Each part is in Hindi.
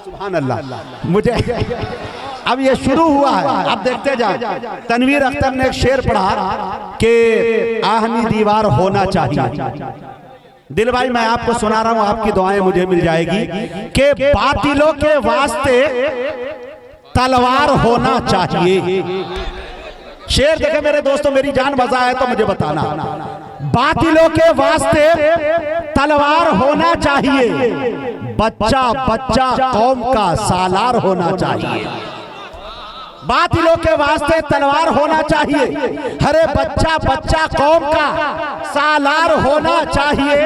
सुभान अल्लाह। मुझे अब ये शुरू हुआ है, अब देखते जाए। तनवीर अख्तर ने एक शेर पढ़ा कि आहनी दीवार होना चाहिए। दिल भाई मैं आपको सुना रहा हूं, आपकी दुआएं मुझे मिल जाएगी कि बातिलों के वास्ते तलवार होना चाहिए। शेर देखे मेरे दोस्तों, मेरी जान मजा है तो मुझे बताना। बातिलों के वास्ते तलवार होना चाहिए, बच्चा बच्चा कौम का सालार होना चाहिए। बातिलों के वास्ते तलवार होना चाहिए, अरे बच्चा बच्चा कौम का सालार होना चाहिए।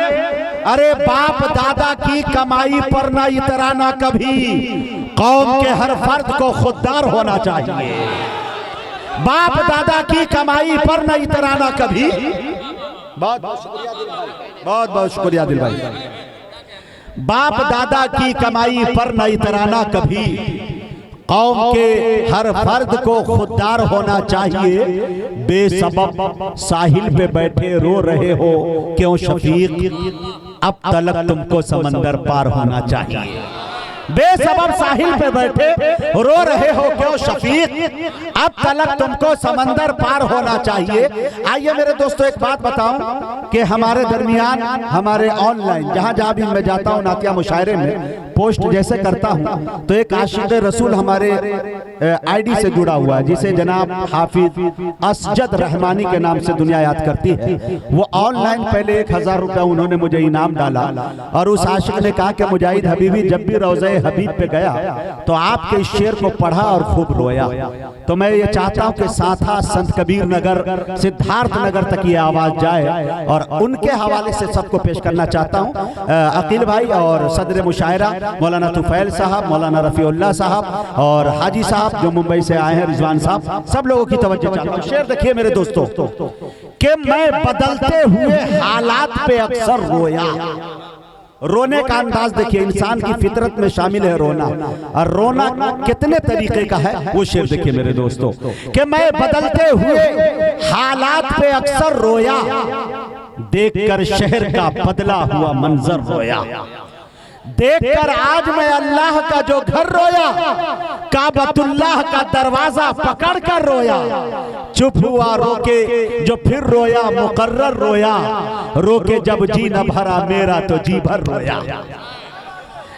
अरे बाप दादा की कमाई पर ना इतराना कभी, कौम के हर फर्द को खुददार होना चाहिए। बाप दादा की कमाई पर न इतराना कभी। बहुत बहुत शुक्रिया दिल भाई, बहुत बहुत शुक्रिया दिल भाई। बाप दादा की कमाई पर न इतराना कभी, कौम के हर फर्द को खुददार होना चाहिए। बेसबब साहिल पे बैठे रो रहे हो क्यों शफीक, अब तलक तुमको समंदर पार होना चाहिए। बेसबब साहिल पे बैठे रो रहे हो क्यों शफीक, अब तलक तुमको समंदर पार होना चाहिए। आइए मेरे दोस्तों एक बात बताऊं कि हमारे दरमियान, हमारे ऑनलाइन जहां जहां भी मैं जाता हूं नातिया मुशायरे में पोस्ट जैसे करता हूं, तो एक आशिक रसूल हमारे आईडी से जुड़ा हुआ है जिसे जनाब हाफिज असजद रहमानी के नाम से दुनिया याद करती है। वो ऑनलाइन पहले 1000 रुपया उन्होंने मुझे इनाम डाला और उस आशिक ने कहा कि मुजाहिद हबीबी जब भी रोज़े हबीब पे गया तो आपके इस शेर को पढ़ा और खूब रोया। तो मैं ये चाहता हूं कि साथा संत कबीर नगर सिद्धार्थ नगर तक ये आवाज जाए और उनके हवाले से सबको पेश करना चाहता हूं। अकील भाई और सदर मुशायरा मौलाना तुफैल साहब, मौलाना रफीउल्लाह साहब और हाजी साहब जो मुंबई से आए हैं, रिजवान साहब, सब लोगों की तवज्जो चाहता हूं। शेर देखिए मेरे दोस्तों कि मैं बदलते हुए हालात पे अक्सर रोया। रोने का अंदाज देखिए, इंसान की फितरत में शामिल है रोना, और रोना कितने तरीके का है वो शेर देखिए मेरे दोस्तों कि मैं बदलते हुए हालात पे अक्सर रोया, देखकर शहर का बदला हुआ मंजर रोया। देखकर आज मैं अल्लाह का जो घर रोया, काबतुल्लाह का दरवाजा पकड़ कर रोया। चुप हुआ रोके जो फिर रोया, मुकर्रर रोया, रोके जब जी न भरा मेरा तो जी भर रोया।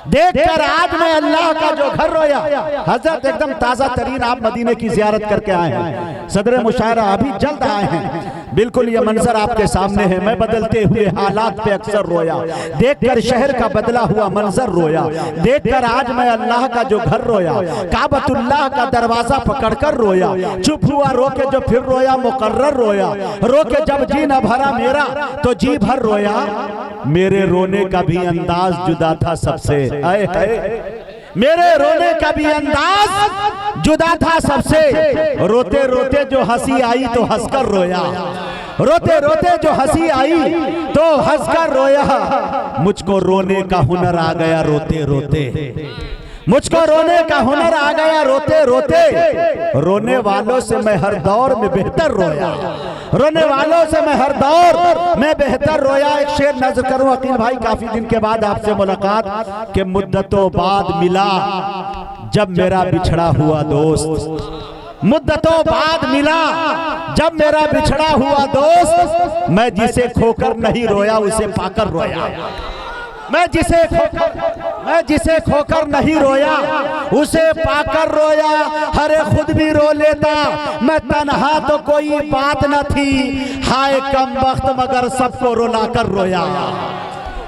देखकर आज मैं अल्लाह का जो घर रोया। हजरत एकदम ताजा तरीन आप मदीने की जियारत करके आए हैं, सदर मुशायरा अभी जल्द आए हैं, बिल्कुल ये मंजर आपके सामने है। मैं बदलते हुए हालात पे अक्सर रोया, देखकर शहर का बदला हुआ मंजर रोया, देखकर आज मैं अल्लाह का जो घर रोया, काबतुल्लाह का दरवाजा पकड़कर रोया। चुप हुआ रोके जो फिर रोया, मुकर्रर रोया, रोके जब जी न भरा मेरा तो जी भर रोया। मेरे रोने का भी अंदाज जुदा था सबसे, आए हाय, मेरे रोने का भी अंदाज जुदा था सबसे। रोते रोते जो हंसी आई तो हंसकर रोया, रोते रोते जो हंसी आई तो हंसकर रोया। मुझको रोने का हुनर आ गया रोते रोते, मुझको रोने का हुनर आ गया रोते रोते। रोने वालों से मैं हर दौर में बेहतर रोया, रोने वालों से मैं हर दौर में बेहतर रोया। एक शेर नज़र करूं अकील भाई, काफी दिन के बाद आपसे मुलाकात के मुद्दतों बाद मिला जब मेरा बिछड़ा हुआ दोस्त, मुद्दतों बाद मिला जब मेरा बिछड़ा हुआ दोस्त। मैं जिसे खोकर नहीं रोया उसे पाकर रोया, मैं जिसे खोकर नहीं रोया उसे पाकर रोया। हरे खुद भी रो लेता मैं तन्हा तो कोई बात न थी, हाय कम वक्त मगर सबको रुलाकर रोया।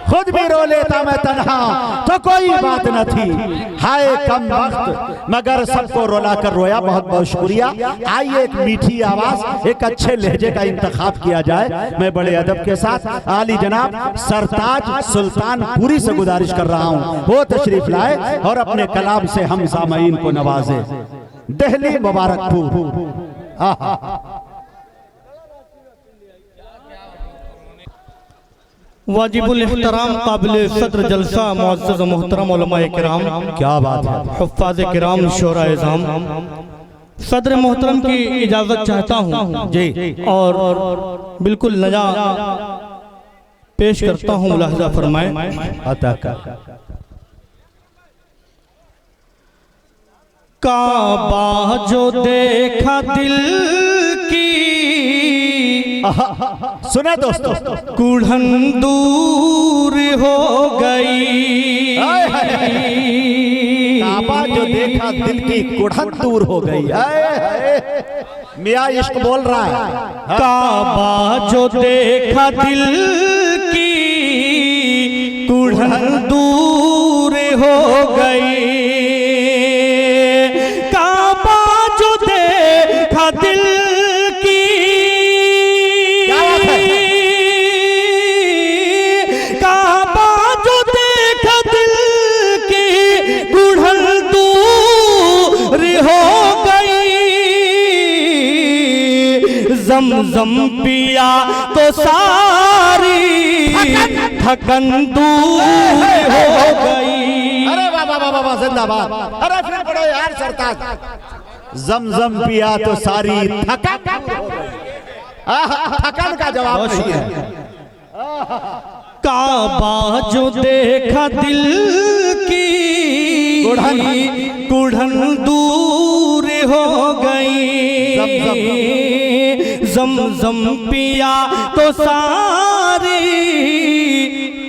खुद भी रो लेता मैं तन्हा तो कोई बात न थी, हाय कम वक्त मगर सबको रुला कर रोया। बहुत बहुत शुक्रिया। आइए एक मीठी आवाज, एक अच्छे लहजे का इंतखाब किया जाए। मैं बड़े अदब के साथ आली जनाब सरताज सुल्तानपुरी से गुजारिश कर रहा हूँ वो तशरीफ लाए और अपने कलाम से हम सामईन को नवाजे। दिल्ली मुबारकपुर। वाजिबुल इहतराम काबिल सदर जलसा मुअज़्ज़ज़ मोहतरम उलमाए किराम, क्या बात है, हुफ़्फ़ाज़ किराम, शोरा इज़ाम, सदर मोहतरम की इजाज़त चाहता हूँ जी और बिल्कुल नजा पेश करता हूँ, मुलाहज़ा फरमाएं। काबा जो देखा दिल की, सुने दोस्तों, कुढ़न दूर हो गई। काबा जो देखा दिल की कुढ़न दूर हो गई। मियाँ इश्क बोल रहा है। काबा जो देखा दिल की, कुढ़न दूर हो गई। काबा जो देखा दिल की, काबा जो देखा दिल की, कुढ़न दूर हो गई। ज़म-ज़म पिया तो सारी थकन दूर हो गई। अरे वाह वाह वाह वाह, जिंदाबाद। अरे फिर पढ़ो यार सरताज। ज़म-ज़म पिया तो सारी थकन दूर हो गई। थकन का जवाब नहीं है। काबा जो देखा दिल की, कुढ़न दूर हो गई। ज़म-ज़म पिया तो सारी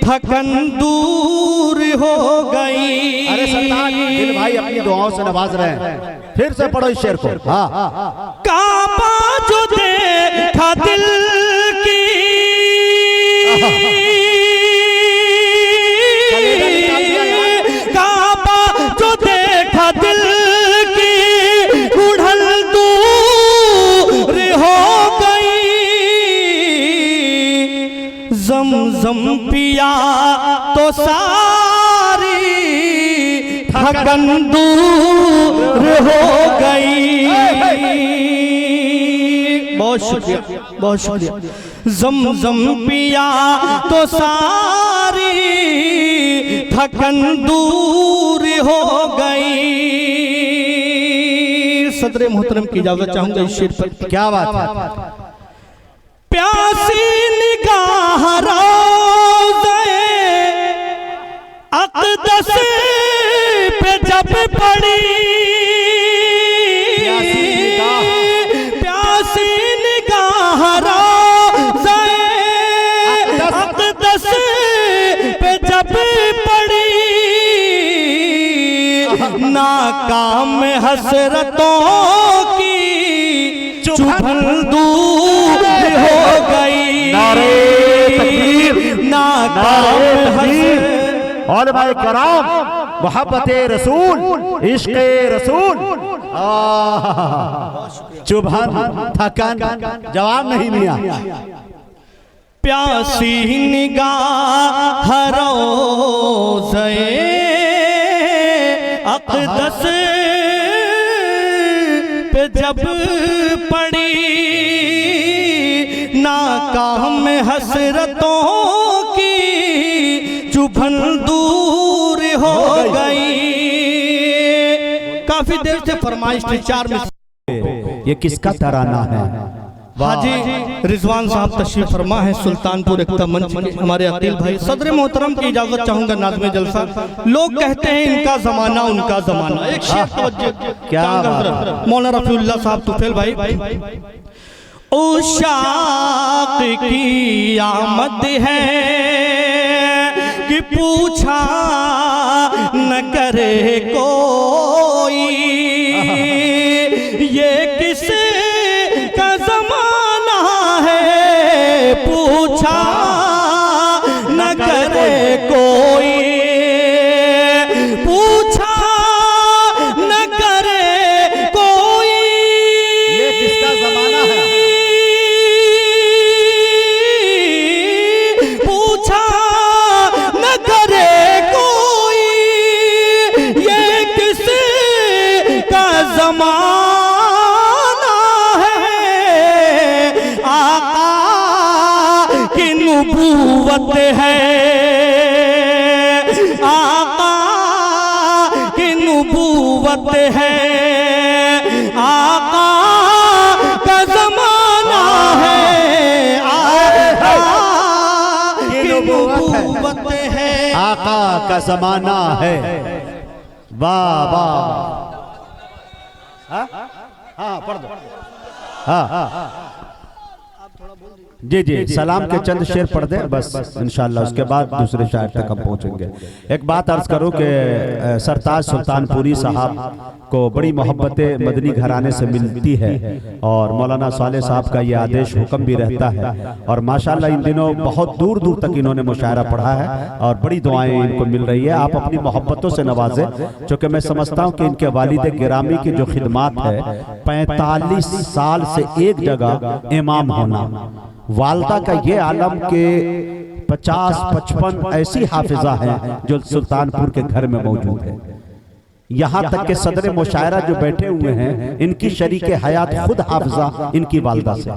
थकन दूर हो गई। अरे सरताज, दिल भाई अपनी दुआओं से नवाज रहे हैं। फिर से पढ़ो इस शेर को। हाँ, काबा जो देखा दिल की, काबा जो देखा दिल की, कुढ़न दूर हो गई। ज़म-ज़म पिया तो सारी थकन दूर हो गई। बहुत शुक्रिया, बहुत शुक्रिया। ज़म-ज़म पिया तो सारी थकन दूर हो गई। सदर मोहतरम की इजाजत चाहूंगा इस शेर पर। क्या बात है। प्यासी निगाह रोज़े अक़दस पे जब पड़ी, प्यासी निगाह रोज़े अक़दस पे जब पड़ी, नाकाम हसरतों की चुभन दूर हो गई। नारे तकबीर, नाकाम हसरत। और भाई कराम, मोहब्बत रसूल, इश्क रसूल, चुभन थकन जवाब नहीं मिया। प्यासी निगाह रोज़े अक़दस पे जब पड़ी, नाकाम हसरतों की चुभन दूर हो गई। काफी देर से फरमाइश थी 4 में। ये किसका तराना है? हाजी रिजवान साहब तशरीफ फरमा है सुल्तानपुर एकता मंच के, हमारे अकील भाई। सदर मोहतरम की इजाजत चाहूंगा नाज़्मे जलसा। लोग कहते हैं इनका जमाना उनका जमाना। एक शेर तवज्जो, क्या मौलाना रफीउल्लाह साहब तुफैल भाई। उशाक की आमद है कि पूछा न करे कोई, ये किस का जमाना है, पूछा न करे कोई, पूछा न करे कोई। ये किसका जमाना है? पूछा न करे कोई, ये किस का जमाना नबूवत है, आका की नबूवत है, आका का जमाना है, आका की नबूवत है, आका का जमाना है। वाह वाह, हाँ हाँ पढ़ दो। हाँ जी जी, सलाम के चंद शेर पढ़ दे बस इंशाल्लाह, उसके बाद दूसरे शायर तक हम पहुंचेंगे। एक बात अर्ज करूं कि सरताज सुल्तानपुरी साहब को बड़ी मोहब्बतें मदनी घराने से मिलती है और मौलाना साले साहब का ये आदेश हुक्म भी रहता है और माशाल्लाह इन दिनों बहुत दूर दूर तक इन्होंने मुशायरा पढ़ा है और बड़ी दुआएं इनको मिल रही है। आप अपनी मोहब्बतों से नवाजें, क्योंकि मैं समझता हूँ कि इनके वालिद गिरामी की जो खिदमात है, 45 साल से एक जगह इमाम होना, वालदा का ये आलम के 50-55 ऐसी हाफिजा हैं जो सुल्तानपुर के घर में मौजूद है। यहाँ तक के सदर मुशायरा जो बैठे हुए हैं, इनकी शरीके हयात खुद हाफिजा इनकी वालदा से।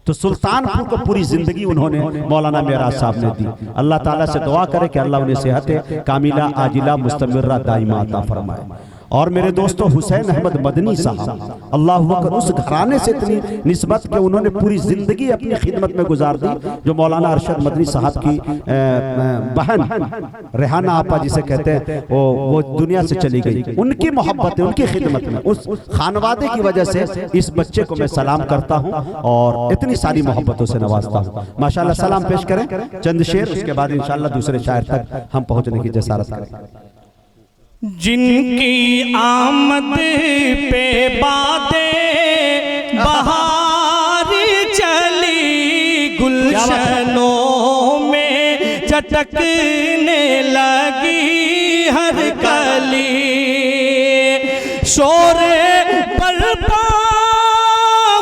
तो सुल्तानपुर को पूरी जिंदगी उन्होंने मौलाना मेराज साहब ने दी। अल्लाह ताला से दुआ करे कि अल्लाह उन्हें सेहत कामिला आजिला मुस्तमिर्रा दाइमा अता फरमाए। और मेरे दोस्तों हुसैन अहमद मदनी साहब, अल्लाह अकबर, उस घराने से इतनी निस्बत कि उन्होंने पूरी जिंदगी अपनी खिदमत में गुजार दी। जो मौलाना अरशद मदनी साहब की बहन रेहाना आपा जिसे कहते हैं, वो दुनिया से चली गई। उनकी मोहब्बत, उनकी खिदमत में, उस खानवादे की वजह से इस बच्चे को मैं सलाम करता हूँ और इतनी सारी मोहब्बतों से नवाजता हूँ। माशाल्लाह, सलाम पेश करें चंद शेर, उसके बाद इंशाल्लाह दूसरे शायर तक हम पहुँचने की जसारत करें। जिनकी आमद पे बातें बहार चली, गुलशनों में चटकने लगी हर कली, शोर बरपा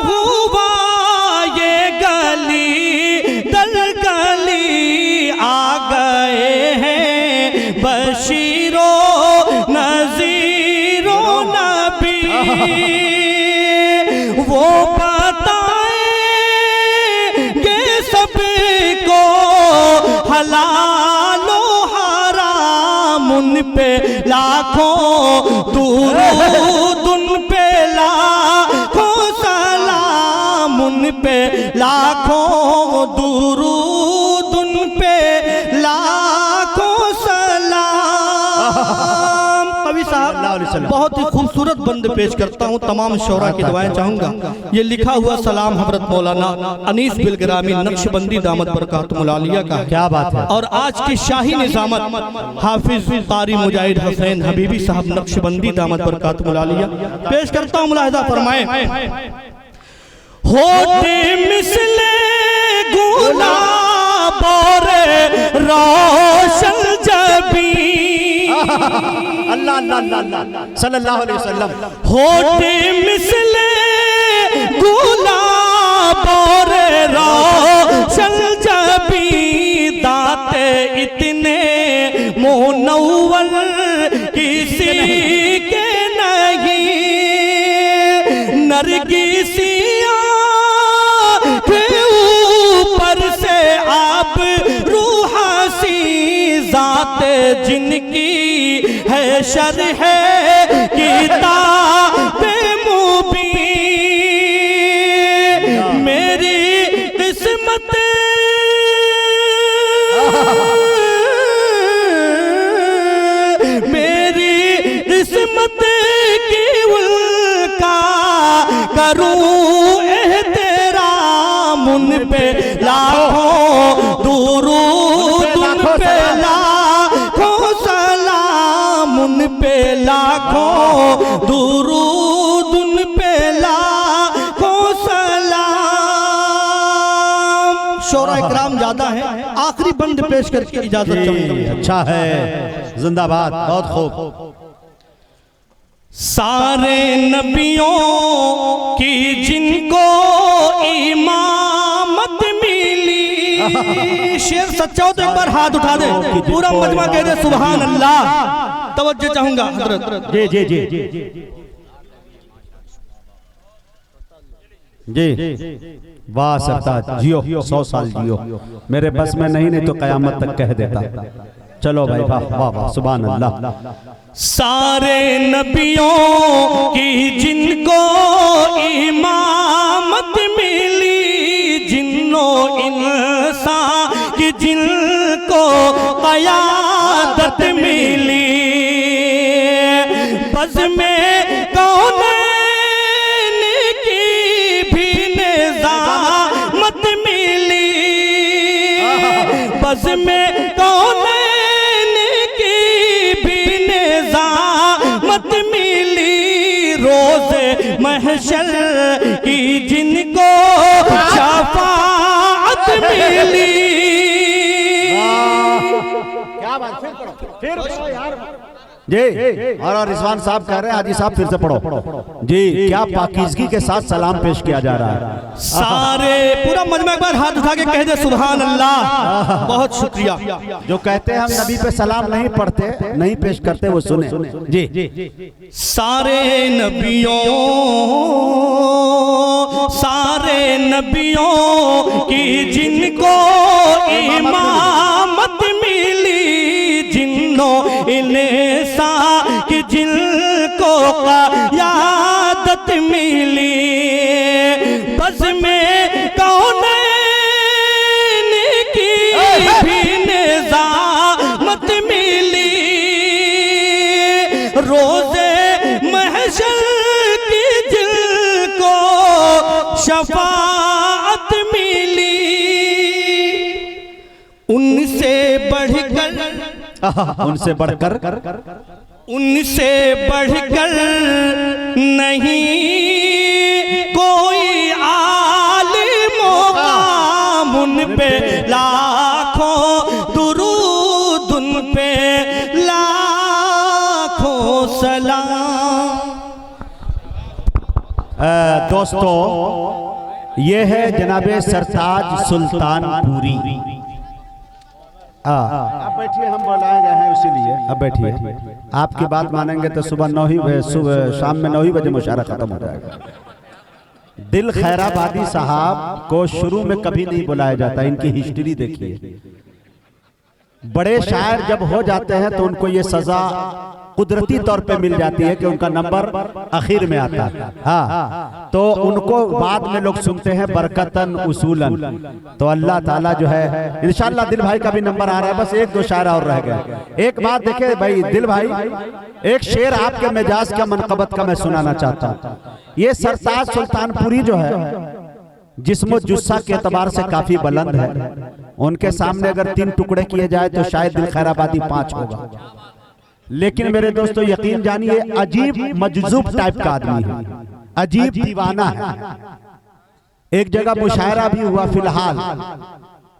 हुआ ये गली दर गली, आ गए हैं बशीरो नज़ीरो नबी, वो बताएंगे सबको हलालो हराम, उन पे लाखों दुरूद, उन पे लाखों सलाम, उन पे लाखों दुरूद, उन पे लाखों सलाम। बहुत ही खूबसूरत बंद पेश करता हूँ, तमाम शौरा की दुआएं चाहूंगा। ये लिखा हुआ सलाम हजरत मौलाना अनीस बिलग्रामी नक्शबंदी दामत बरकातुहुल आलिया का, क्या बात है। और आज की शाही निजामत हाफिज कारी मुजाहिद हुसैन हबीबी साहब नक्शबंदी दामत बरकातुहुल आलिया पेश करता हूँ। मुलाहिजा फरमाएं। होते मिसले गुलाब और रोशन जबी, अल्लाह अल्लाह अल्लाह सल्लल्लाहु अलैहि वसल्लम, होते मिसले गुलाब और रोशन जबी, दाते इतने मुनव्वर किसी के नहीं, नरगिसिया के ऊपर से आप रूहासी, जाते जिनकी है शरह किताबे मुबीन, मेरी किस्मत मेरी किस्मत की उल्का करूं एहतराम, उन पे लाखों दुरूद, उन पे लाखों सलाम, उन पे लाखों दुरूद, उन पे लाखों सलाम। शौरा इकराम ज्यादा है, आखिरी बंद पेश करके इजाजत चाहूंगा। अच्छा है, जिंदाबाद, बहुत खूब। सारे नबियों की जिनको इमामत मिली, शेर सच्चा हो तो एक बार हाथ उठा दे, पूरा मजमा कह दे सुभान अल्लाह। तवज्जो चाहूंगा हजरत। जी जी जी जी, वाह सरताज, जियो 100 साल जियो, मेरे बस में नहीं तो कयामत तक कह देता। चलो भाई, वाह वाह वाह, सुभान अल्लाह। सारे नबियों की जिनको इमामत मिली, जिन्नो इंसान की जिनको क़यादत मिली, बज़ में कौन में कौनैन की भी निज़ामत मिली, रोज़े महशर की जिनको शफाअत मिली। क्या बात, फिर पढ़ो यार जी। और रिजवान साहब कह रहे हैं हाजी साहब फिर से पढ़ो जी। क्या पाकीज़गी के साथ सलाम पेश किया जा रहा है। सारे पूरा मजमा एक बार हाथ उठा के कह दे सुभान अल्लाह। बहुत शुक्रिया। जो कहते हैं हम नबी पे सलाम नहीं पढ़ते, नहीं पेश करते, वो सुने जी। सारे नबियों की जिनको इमामत मिली, जिन्नो इंसा की जिनको क़यादत मिली, बस में कौनैन की भी निज़ामत मिली, रोज़े महशर की जिनको शफाअत मिली, उनसे बढ़कर नहीं कोई आलिम मुक़ाम, उन पे लाखों दुरूद, उन पे लाखों सलाम। दोस्तों, ये है जनाबे सरताज सुल्तानपुरी। अब बैठिए, हम बुलाए गए हैं इसीलिए। अब बैठिए, आपकी बात मानेंगे तो सुबह शाम में 9 ही बजे मुशायरा खत्म हो जाएगा। दिल खैराबादी साहब को शुरू में कभी नहीं बुलाया जाता, इनकी हिस्ट्री देखिए। बड़े शायर जब हो जाते हैं तो उनको ये सजा कुदरती तौर पे मिल जाती है कि उनका नंबर आखिर में आता है। हाँ, तो उनको बाद में लोग सुनते हैं बरकतन उसूलन। तो अल्लाह ताला जो है इंशाअल्लाह, दिल भाई का भी नंबर आ रहा है। बस 1-2 शायर और रह गए। एक बात देखे भाई दिल भाई, एक शेर आपके मिजाज का मनकबत का मैं सुनाना चाहता हूँ। ये सरताज सुल्तानपुरी जो है जिस्म जुस्सा के एतबार से काफी बुलंद है, उनके सामने अगर 3 टुकड़े किए जाए तो शायद दिल खैराबादी 5 होगा। लेकिन मेरे दोस्तों यकीन जानिए, अजीब मजजूब टाइप का आदमी है, अजीब दीवाना है। एक जगह मुशायरा भी हुआ, फिलहाल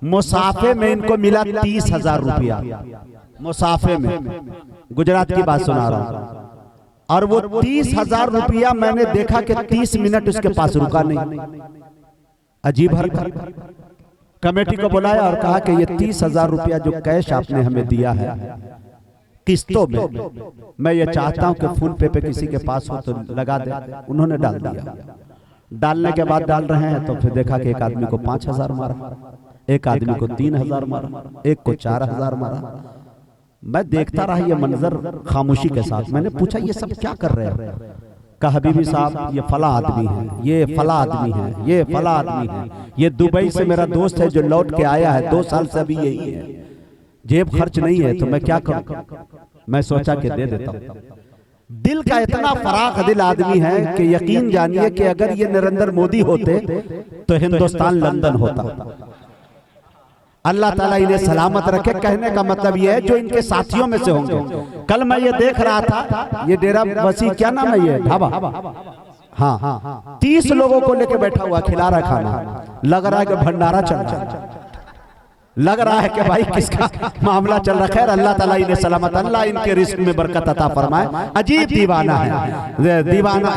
मुसाफे में इनको मिला 30,000 रुपया। मुसाफे में, गुजरात की बात सुना रहा हूं। और वो 30,000 रुपया मैंने देखा कि 30 मिनट उसके पास रुका नहीं। अजीब हरकत। कमेटी को बुलाया और कहा कि ये 30,000 रुपया जो कैश आपने हमें दिया है किस्तों में, मैं ये चाहता हूं कि फोन पे किसी के पास हो तो लगा दे। उन्होंने डाल दिया। डालने के बाद डाल रहे हैं तो फिर देखा कि एक आदमी को 5,000 मारा, एक आदमी को 3,000 मारा, एक को 4,000 मारा। मैं देखता रहा ये मंजर खामोशी के साथ। मैंने पूछा ये सब क्या कर रहे हैं? कहा हबीबी साहब ये फला आदमी है, ये फला आदमी है, ये फला आदमी है, ये दुबई से मेरा दोस्त है जो लौट के आया है, 2 साल से अभी यही है, जेब खर्च नहीं है, तो मैं क्या करूं? मैं सोचा कि दे देता हूं। दिल का इतना फराख दिल आदमी है कि यकीन जानिए कि अगर ये नरेंद्र मोदी होते तो हिंदुस्तान लंदन होता। अल्लाह ताला इन्हें सलामत रखे। कहने का मतलब ये है जो इनके साथियों में से होंगे। कल मैं ये देख रहा था, ये डेरा वसी, क्या नाम है ये ढाबा, हाँ, 30 लोगों को लेके बैठा हुआ, खिला रहा खाना। लग रहा है कि भंडारा चल रहा है, लग रहा है कि भाई किसका मामला चल रहा है। अल्लाह ताला इन्हें सलामत, अल्लाह इनके रिस्क में बरकत अता फरमाए। अजीब दीवाना है, दीवाना।